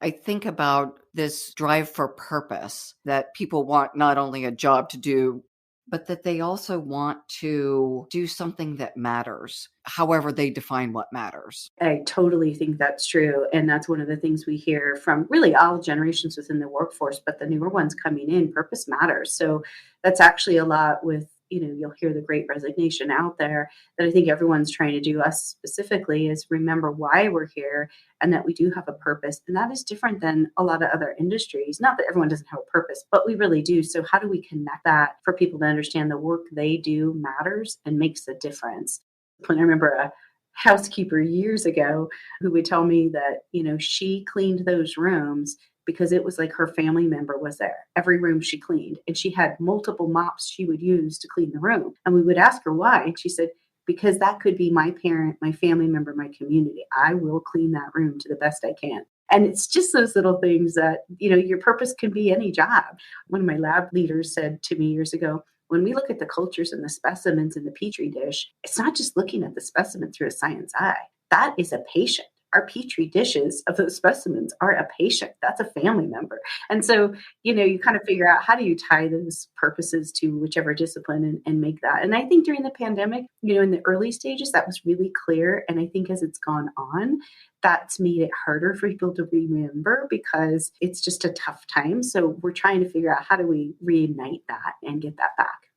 I think about this drive for purpose that people want not only a job to do, but that they also want to do something that matters, however they define what matters. I totally think that's true. And that's one of the things we hear from really all generations within the workforce, but the newer ones coming in, purpose matters. So that's actually a lot with, you'll hear the Great Resignation out there that I think everyone's trying to do, us specifically, is remember why we're here and that we do have a purpose. And that is different than a lot of other industries. Not that everyone doesn't have a purpose, but we really do. So how do we connect that for people to understand the work they do matters and makes a difference? When I remember a housekeeper years ago who would tell me that, she cleaned those rooms because it was like her family member was there. Every room she cleaned, and she had multiple mops she would use to clean the room. And we would ask her why. And she said, because that could be my parent, my family member, my community. I will clean that room to the best I can. And it's just those little things that, your purpose can be any job. One of my lab leaders said to me years ago, when we look at the cultures and the specimens in the petri dish, it's not just looking at the specimen through a science eye. That is a patient. Our petri dishes of those specimens are a patient. That's a family member. And so, you kind of figure out how do you tie those purposes to whichever discipline and make that. And I think during the pandemic, in the early stages, that was really clear. And I think as it's gone on, that's made it harder for people to remember because it's just a tough time. So we're trying to figure out how do we reignite that and get that back.